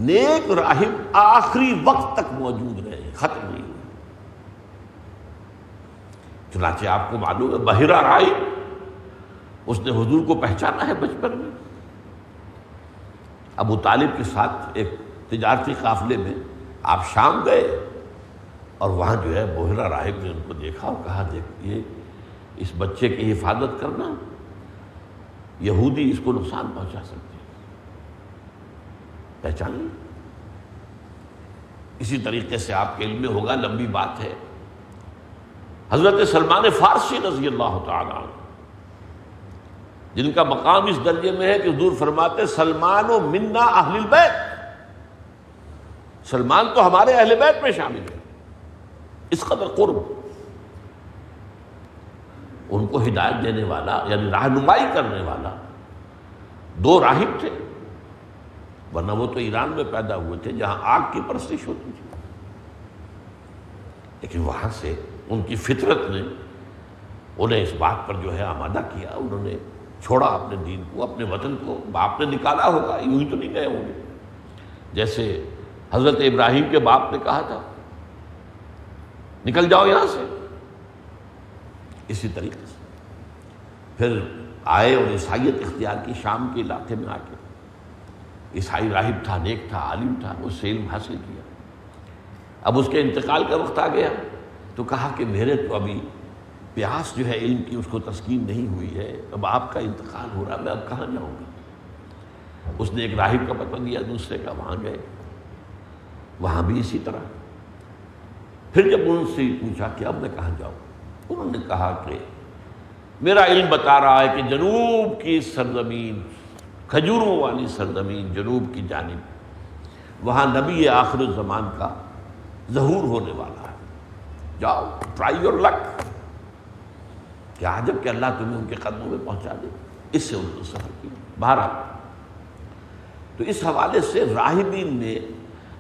نیک راہب آخری وقت تک موجود رہے، ختم نہیں ہوئے۔ چنانچہ آپ کو معلوم ہے بحیرہ راہب، اس نے حضور کو پہچانا ہے بچپن میں، ابو طالب کے ساتھ ایک تجارتی قافلے میں آپ شام گئے، اور وہاں جو ہے بحیرہ راہب نے ان کو دیکھا اور کہا دیکھیے اس بچے کی حفاظت کرنا، یہودی اس کو نقصان پہنچا سکتے ہیں، پہچان لیں۔ اسی طریقے سے آپ کے علم میں ہوگا، لمبی بات ہے، حضرت سلمان فارسی رضی اللہ تعالیٰ عنہ، جن کا مقام اس درجے میں ہے کہ حضور فرماتے سلمان و منا اہل البیت، سلمان تو ہمارے اہل بیت میں شامل ہے، اس قدر قرب۔ ان کو ہدایت دینے والا یعنی رہنمائی کرنے والا دو راہب تھے، ورنہ وہ تو ایران میں پیدا ہوئے تھے جہاں آگ کی پرستش ہوتی تھی، لیکن وہاں سے ان کی فطرت نے انہیں اس بات پر جو ہے آمادہ کیا، انہوں نے چھوڑا اپنے دین کو، اپنے وطن کو، باپ نے نکالا ہوگا، یوں ہی تو نہیں گئے ہوں گے، جیسے حضرت ابراہیم کے باپ نے کہا تھا نکل جاؤ یہاں سے، اسی طریقے سے پھر آئے اور عیسائیت اختیار کی شام کے علاقے میں آ کے۔ عیسائی راہب تھا، نیک تھا، عالم تھا، اس سے علم حاصل کیا۔ اب اس کے انتقال کا وقت آ گیا تو کہا کہ میرے تو ابھی پیاس جو ہے علم کی اس کو تسکین نہیں ہوئی ہے، اب آپ کا انتقال ہو رہا، میں اب کہاں جاؤں گا؟ اس نے ایک راہب کا پتہ دیا، دوسرے کا، وہاں گئے، وہاں بھی اسی طرح۔ پھر جب ان سے پوچھا کہ اب میں کہاں جاؤں، انہوں نے کہا کہ میرا علم بتا رہا ہے کہ جنوب کی سرزمین، کھجوروں والی سرزمین جنوب کی جانب، وہاں نبی آخر الزمان کا ظہور ہونے والا ہے، جاؤ، ٹرائی یور لک۔ کیا عجب کہ اللہ تمہیں ان کے قدموں میں پہنچا دے۔ اس سے انہوں نے سفر کیا۔ بہرحال تو اس حوالے سے راہبین نے،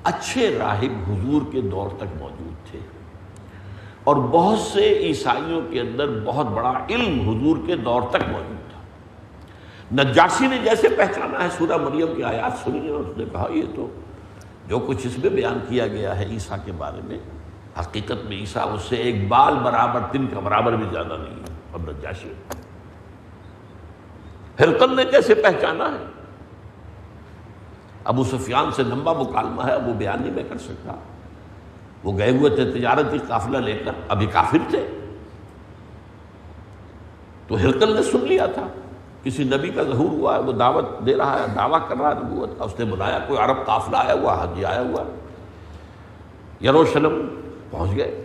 اچھے راہب حضور کے دور تک موجود تھے، اور بہت سے عیسائیوں کے اندر بہت بڑا علم حضور کے دور تک موجود تھا۔ نجاشی نے جیسے پہچانا ہے، سورہ مریم کی آیات سنی اور اس نے کہا یہ تو جو کچھ اس میں بیان کیا گیا ہے عیسیٰ کے بارے میں، حقیقت میں عیسیٰ اس سے ایک بال برابر، تن کا برابر بھی زیادہ نہیں ہے۔ اور نجاشی، ہرقل نے جیسے پہچانا ہے، ابو سفیان سے لمبا مکالمہ ہے، وہ بیان نہیں میں کر سکتا، وہ گئے ہوئے تھے تجارتی قافلہ لے کر، ابھی کافر تھے، تو ہرقل نے سن لیا تھا کسی نبی کا ظہور ہوا ہے، وہ دعوت دے رہا ہے، دعویٰ کر رہا ہے نبوت کا، اس نے بلایا کوئی عرب قافلہ آیا ہوا، حاجی آیا ہوا، یروشلم پہنچ گئے۔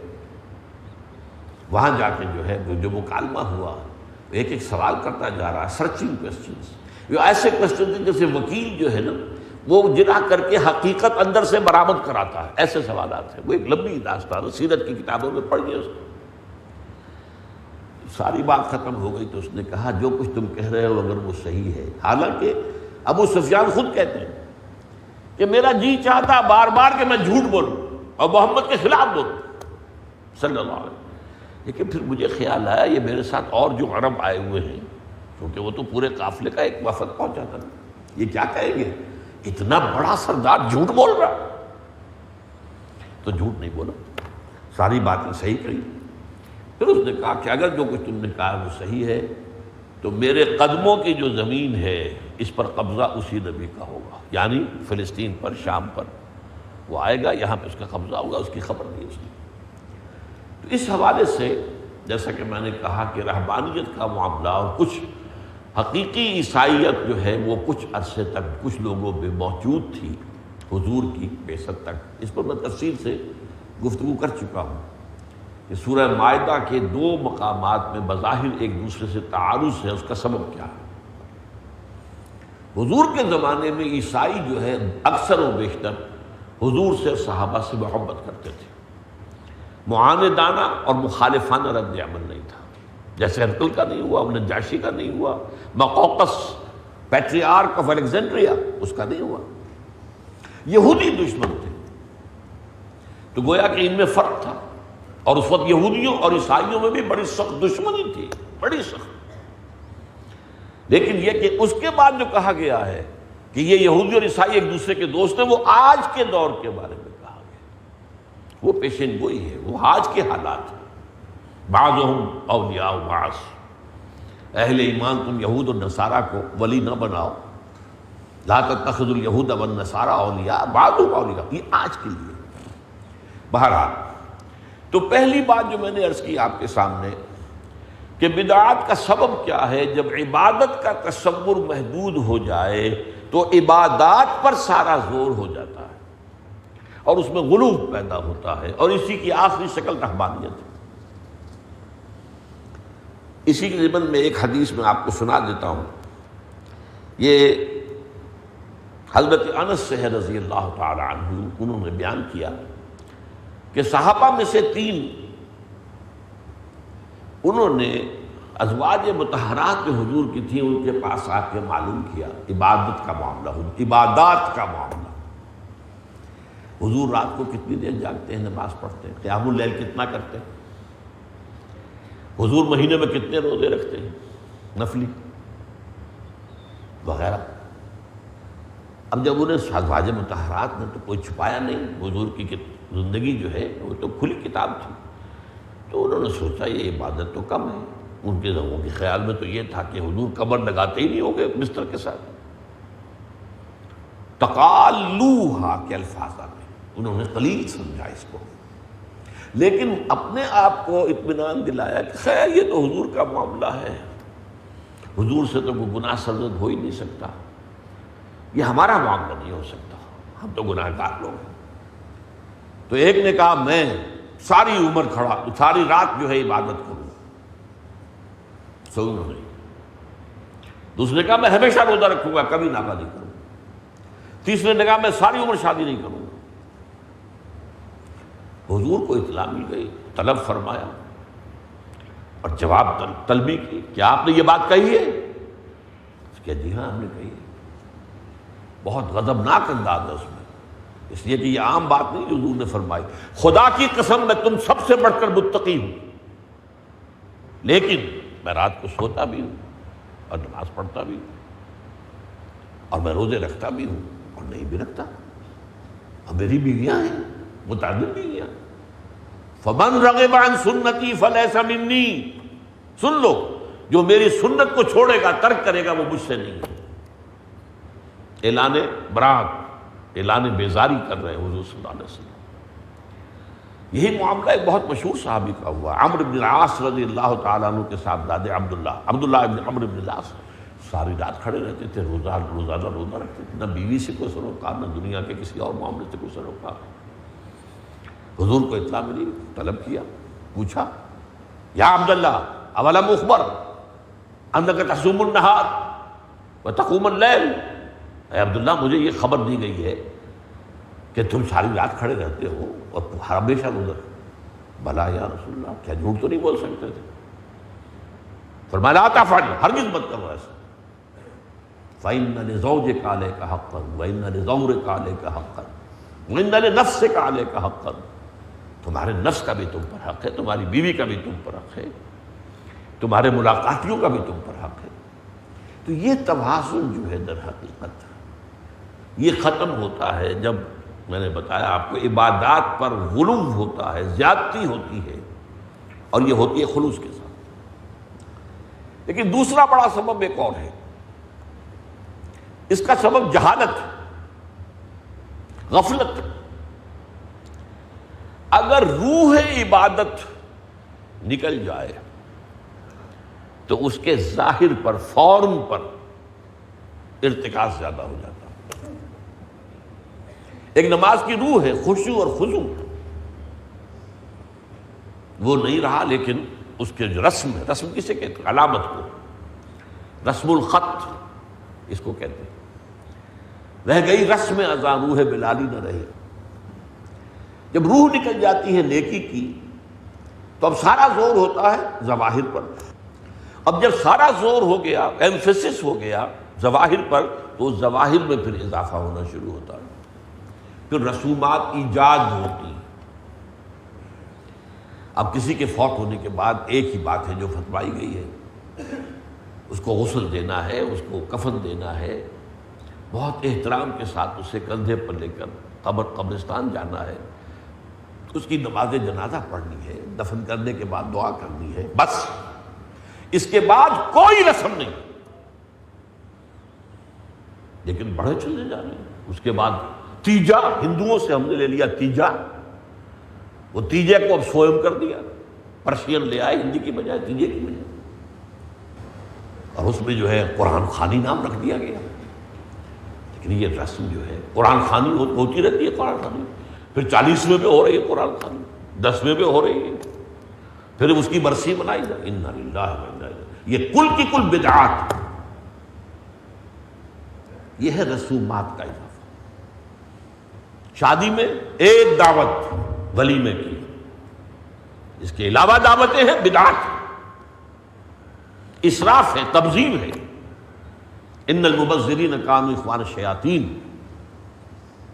وہاں جا کے جو ہے جو مکالمہ ہوا، ایک ایک سوال کرتا جا رہا ہے، سرچنگ کوسچنز، یہ ایسے کوسچنز جیسے وکیل جو ہے نا وہ جرح کر کے حقیقت اندر سے برآمد کراتا ہے، ایسے سوالات ہیں۔ وہ ایک لمبی داستان ہے، سیرت کی کتابوں میں پڑھیے اس کو۔ ساری بات ختم ہو گئی تو اس نے کہا جو کچھ تم کہہ رہے ہو اگر وہ صحیح ہے، حالانکہ ابو سفیان خود کہتے ہیں کہ میرا جی چاہتا بار بار کہ میں جھوٹ بولوں اور محمد کے خلاف بولوں صلی اللہ علیہ وسلم، لیکن پھر مجھے خیال آیا یہ میرے ساتھ اور جو عرب آئے ہوئے ہیں، کیونکہ وہ تو پورے قافلے کا ایک وفد پہنچا تھا، یہ کیا کہیں گے اتنا بڑا سردار جھوٹ بول رہا، تو جھوٹ نہیں بولا، ساری باتیں صحیح کہی۔ پھر اس نے کہا کہ اگر جو کچھ تم نے کہا وہ صحیح ہے تو میرے قدموں کی جو زمین ہے اس پر قبضہ اسی نبی کا ہوگا، یعنی فلسطین پر، شام پر وہ آئے گا، یہاں پہ اس کا قبضہ ہوگا، اس کی خبر نہیں اس نے۔ تو اس حوالے سے جیسا کہ میں نے کہا کہ رہبانیت کا معاملہ اور کچھ حقیقی عیسائیت جو ہے وہ کچھ عرصے تک کچھ لوگوں میں موجود تھی حضور کی بعثت تک، اس پر میں تفصیل سے گفتگو کر چکا ہوں کہ سورہ مائدہ کے 2 مقامات میں بظاہر ایک دوسرے سے تعارض ہے، اس کا سبب کیا ہے۔ حضور کے زمانے میں عیسائی جو ہے اکثر و بیشتر حضور سے، صحابہ سے محبت کرتے تھے، معاندانہ اور مخالفانہ رد عمل نہیں تھا، جیسے ہرقل کا نہیں ہوا، نجاشی کا نہیں ہوا، مقوقس پیٹریارک آف الیگزینڈریا اس کا نہیں ہوا، یہودی دشمن تھے۔ تو گویا کہ ان میں فرق تھا، اور اس وقت یہودیوں اور عیسائیوں میں بھی بڑی سخت دشمنی تھی، بڑی سخت۔ لیکن یہ کہ اس کے بعد جو کہا گیا ہے کہ یہ یہودی اور عیسائی ایک دوسرے کے دوست ہیں، وہ آج کے دور کے بارے میں کہا گیا، وہ پیشین گوئی ہے، وہ آج کے حالات ہیں۔ بعضهم اولیاء بعض، اہل ایمان تم یہود اور نصارہ کو ولی نہ بناؤ، لا تتخذوا الیہود والنصارى اولیاء بعضهم اولیاء، یہ آج کے لیے۔ بہرحال تو پہلی بات جو میں نے عرض کی آپ کے سامنے کہ بدعات کا سبب کیا ہے، جب عبادت کا تصور محدود ہو جائے تو عبادات پر سارا زور ہو جاتا ہے اور اس میں غلو پیدا ہوتا ہے، اور اسی کی آخری شکل رہبانیت ہے۔ اسی کے ضمن میں ایک حدیث میں آپ کو سنا دیتا ہوں، یہ حضرت انس سے ہے رضی اللہ تعالی عنہ، انہوں نے بیان کیا کہ صحابہ میں سے 3 انہوں نے ازواج مطہرات جو حضور کی تھیں ان کے پاس آ کے معلوم کیا عبادت کا معاملہ، عبادات کا معاملہ، حضور رات کو کتنی دیر جاگتے ہیں، نماز پڑھتے ہیں، قیام اللیل کتنا کرتے ہیں، حضور مہینے میں کتنے روزے رکھتے ہیں نفلی وغیرہ۔ اب جب انہیں ازواج مطہرات نے تو کوئی چھپایا نہیں، حضور کی زندگی جو ہے وہ تو کھلی کتاب تھی، تو انہوں نے سوچا یہ عبادت تو کم ہے۔ ان کے لوگوں کے خیال میں تو یہ تھا کہ حضور کمر لگاتے ہی نہیں ہوں گے بستر کے ساتھ۔ تقالوہا کے الفاظ آتے، انہوں نے قلیل سمجھا اس کو، لیکن اپنے آپ کو اطمینان دلایا کہ خیر یہ تو حضور کا معاملہ ہے، حضور سے تو کوئی گناہ سرزد ہو ہی نہیں سکتا، یہ ہمارا معاملہ نہیں ہو سکتا، ہم تو گناہ گار لوگ ہیں۔ تو ایک نے کہا میں ساری عمر کھڑا، ساری رات جو ہے عبادت کروں، سو نہیں۔ دوسرے نے کہا میں ہمیشہ روزہ رکھوں گا، کبھی ناغہ نہیں کروں گا۔ تیسرے نے کہا میں ساری عمر شادی نہیں کروں گا۔ حضور کو اطلاع مل گئی، طلب فرمایا اور جواب طلبی کی، کیا آپ نے یہ بات کہی ہے؟ کہ جی ہاں ہم نے کہی ہے۔ بہت غضبناک انداز ہے اس میں، اس لیے کہ یہ عام بات نہیں جو حضور نے فرمائی، خدا کی قسم میں تم سب سے بڑھ کر متقی ہوں، لیکن میں رات کو سوتا بھی ہوں اور نماز پڑھتا بھی ہوں اور میں روزے رکھتا بھی ہوں اور نہیں بھی رکھتا، اور میری بیویاں ہیں، متعدد بیویاں۔ فمن رغب عن سنتی فلیس منی، سن لو جو میری سنت کو چھوڑے گا، ترک کرے گا، وہ مجھ سے نہیں ہے۔ اعلان براءت، اعلان بیزاری کر رہے ہیں حضور صلی اللہ علیہ وسلم۔ یہی معاملہ ایک بہت مشہور صحابی کا ہوا، عمرو بن العاص رضی اللہ تعالیٰ عنہ کے صاحب دادے عبداللہ بن عمرو بن العاص ساری رات کھڑے رہتے تھے، روزانہ روزہ رکھتے تھے، نہ بیوی سے کوئی سروکار، نہ دنیا کے کسی اور معاملے سے کوئی سروکار۔ حضور کو اطلاع ملی، طلب کیا، پوچھا یا عبداللہ اولم اخبر انک تصوم النہار وتقوم اللیل، اے عبداللہ مجھے یہ خبر دی گئی ہے کہ تم ساری رات کھڑے رہتے ہو اور ہمیشہ روزہ۔ بھلا یا رسول اللہ، کیا جھوٹ تو نہیں بول سکتے تھے؟ فرمایا لا تفعل، ہرگز مت کرو ایسا، فإن لزوجک علیک حقا وإن لزورک علیک حقا وإن لنفسک علیک حقا، تمہارے نفس کا بھی تم پر حق ہے، تمہاری بیوی کا بھی تم پر حق ہے، تمہارے ملاقاتیوں کا بھی تم پر حق ہے۔ تو یہ توازن جو ہے در حقیقت یہ ختم ہوتا ہے جب میں نے بتایا آپ کو عبادات پر غلو ہوتا ہے، زیادتی ہوتی ہے، اور یہ ہوتی ہے خلوص کے ساتھ۔ لیکن دوسرا بڑا سبب ایک اور ہے، اس کا سبب جہالت، غفلت۔ اگر روح عبادت نکل جائے تو اس کے ظاہر پر، فارم پر ارتکاز زیادہ ہو جاتا ہے۔ ایک نماز کی روح ہے خشوع اور خضوع، وہ نہیں رہا، لیکن اس کے جو رسم ہے، رسم کسے کہتے ہیں؟ علامت کو، رسم الخط اس کو کہتے ہیں۔ رہ گئی رسم اذاں، روح بلالی نہ رہی۔ جب روح نکل جاتی ہے نیکی کی تو اب سارا زور ہوتا ہے ظواہر پر۔ اب جب سارا زور ہو گیا، ایمفیسس ہو گیا ظواہر پر، تو ظواہر میں پھر اضافہ ہونا شروع ہوتا ہے، پھر رسومات ایجاد ہوتی۔ اب کسی کے فوت ہونے کے بعد ایک ہی بات ہے جو فتوائی گئی ہے، اس کو غسل دینا ہے، اس کو کفن دینا ہے، بہت احترام کے ساتھ اسے کندھے پر لے کر قبرستان جانا ہے، اس کی نماز جنازہ پڑھنی ہے، دفن کرنے کے بعد دعا کرنی ہے، بس اس کے بعد کوئی رسم نہیں۔ لیکن بڑھے چلے جا رہے ہیں۔ اس کے بعد تیجا، ہندوؤں سے ہم نے لے لیا تیجا، وہ تیجے کو اب سوئم کر دیا، پرشین لے آئے ہندی کی بجائے، تیجے کی بجائے، اور اس میں جو ہے قرآن خوانی نام رکھ دیا گیا۔ لیکن یہ رسم جو ہے قرآن خوانی ہوتی رہتی ہے، قرآن خوانی پھر 40ویں پہ ہو رہی ہے، قرآن خوانی 10ویں پہ ہو رہی ہے، پھر اس کی برسی منائی جائے۔ انا للہ و انا الیہ، یہ کل کی کل بدعات، یہ ہے رسومات کا اضافہ۔ شادی میں ایک دعوت ولیمے کی، اس کے علاوہ دعوتیں ہیں، بدعات، اسراف ہے، تبذیر ہے۔ ان المبذرین کانوا اخوان الشیاطین،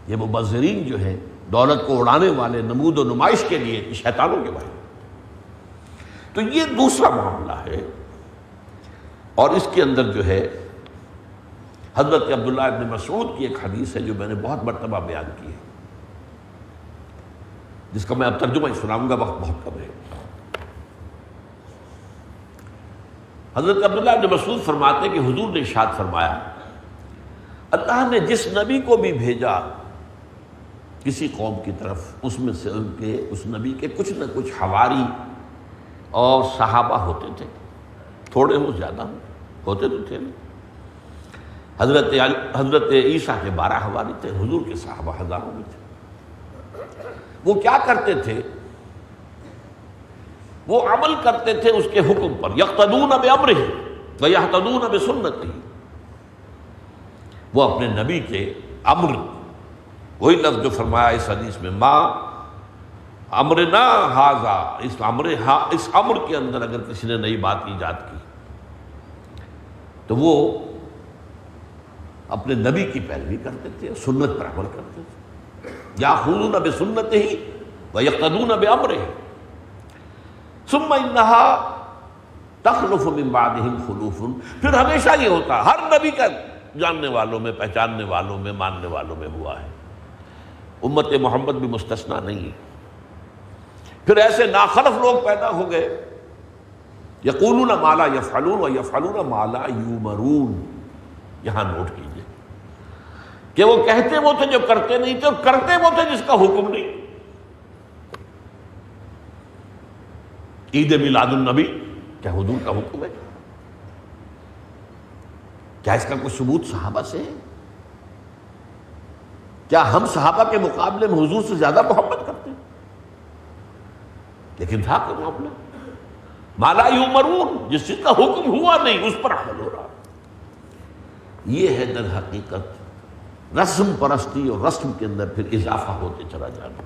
یہ مبذرین جو ہیں دولت کو اڑانے والے، نمود و نمائش کے لیے شیطانوں کے بھائی۔ تو یہ دوسرا معاملہ ہے، اور اس کے اندر جو ہے حضرت عبداللہ ابن مسعود کی ایک حدیث ہے جو میں نے بہت مرتبہ بیان کی ہے، جس کا میں اب ترجمہ ہی سناؤں گا، وقت بہت کم ہے۔ حضرت عبداللہ ابن مسعود فرماتے ہیں کہ حضور نے ارشاد فرمایا، اللہ نے جس نبی کو بھی بھیجا کسی قوم کی طرف اس میں سے ان کے اس نبی کے کچھ نہ کچھ حواری اور صحابہ ہوتے تھے، تھوڑے ہوں زیادہ ہوں، ہوتے تو تھے نہیں۔ حضرت عیسیٰ کے 12 حواری تھے، حضور کے صحابہ ہزاروں میں تھے۔ وہ کیا کرتے تھے؟ وہ عمل کرتے تھے اس کے حکم پر، یقتدون بامرہ ویہتدون بسنتہ۔ وہ اپنے نبی کے امر، وہی لفظ جو فرمایا اس حدیث میں، ما امرنا ھذا، اس امر کے اندر اگر کسی نے نئی بات ایجاد کی تو وہ اپنے نبی کی پیروی کرتے تھے، سنت پر عمل کرتے تھے۔ یاخذون بسنتہ ویقتدون بامرہ ثم انھا تخلف من بعدہم خلوف۔ پھر ہمیشہ یہ ہوتا، ہر نبی کا جاننے والوں میں، پہچاننے والوں میں، ماننے والوں میں ہوا ہے، امت محمد بھی مستثنیٰ نہیں ہے۔ پھر ایسے ناخلف لوگ پیدا ہو گئے، یقولون ما لا یفعلون ویفعلون ما لا یؤمرون۔ یہاں نوٹ کیجئے کہ وہ کہتے وہ تھے جو کرتے نہیں تھے، اور کرتے وہ تھے جس کا حکم نہیں۔ عید میلاد النبی کیا حضور کا حکم ہے؟ کیا اس کا کوئی ثبوت صحابہ سے ہے؟ کیا ہم صحابہ کے مقابلے میں حضور سے زیادہ محبت کرتے ہیں؟ لیکن تھا کہ معاملہ ما لا یؤمرون، جس چیز کا حکم ہوا نہیں اس پر عمل ہو رہا۔ یہ ہے در حقیقت رسم پرستی، اور رسم کے اندر پھر اضافہ ہوتے چلا جانا،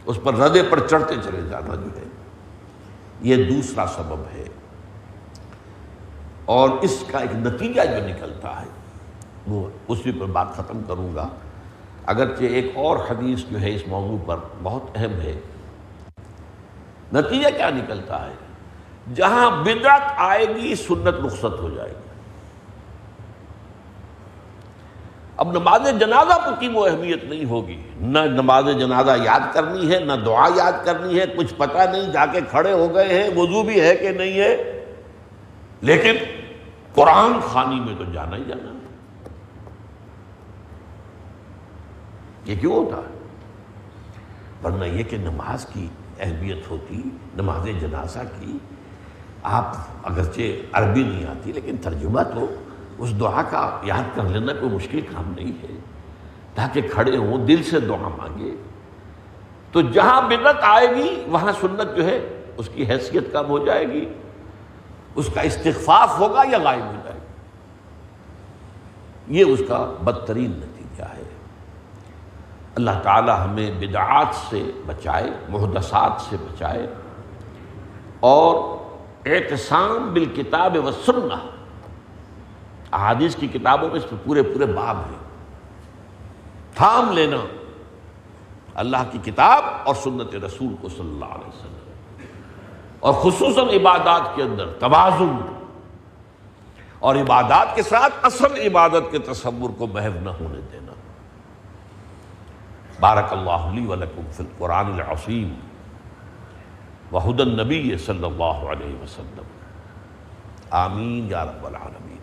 اس پر ردے پر چڑھتے چلے جانا جو ہے، یہ دوسرا سبب ہے۔ اور اس کا ایک نتیجہ جو نکلتا ہے وہ اسی پر بات ختم کروں گا، اگرچہ ایک اور حدیث جو ہے اس موضوع پر بہت اہم ہے۔ نتیجہ کیا نکلتا ہے؟ جہاں بدعت آئے گی سنت رخصت ہو جائے گی۔ اب نماز جنازہ کی وہ اہمیت نہیں ہوگی، نہ نماز جنازہ یاد کرنی ہے، نہ دعا یاد کرنی ہے، کچھ پتہ نہیں، جا کے کھڑے ہو گئے ہیں، وضو بھی ہے کہ نہیں ہے، لیکن قرآن خوانی میں تو جانا ہی جانا ہے۔ یہ کیوں ہوتا ہے؟ ورنہ یہ کہ نماز کی اہمیت ہوتی، نماز جنازہ کی، آپ اگرچہ عربی نہیں آتی لیکن ترجمہ تو اس دعا کا یاد کر لینا کوئی مشکل کام نہیں ہے، تاکہ کھڑے ہوں دل سے دعا مانگے۔ تو جہاں بدعت آئے گی وہاں سنت جو ہے اس کی حیثیت کم ہو جائے گی، اس کا استخفاف ہوگا یا غائب ہو جائے گا۔ یہ اس کا بدترین نتیجہ ہے۔ اللہ تعالی ہمیں بدعات سے بچائے، محدثات سے بچائے، اور اعتصام بالکتاب والسنہ، احادیث کی کتابوں میں اس میں پورے باب ہیں، تھام لینا اللہ کی کتاب اور سنت رسول کو صلی اللہ علیہ وسلم، اور خصوصاً عبادات کے اندر توازن، اور عبادات کے ساتھ اصل عبادت کے تصور کو محو نہ ہونے دینا۔ بارک اللہ لی ولکم فی القرآن العظیم وہدی النبی صلی اللہ علیہ وسلم، آمین یا رب العالمین۔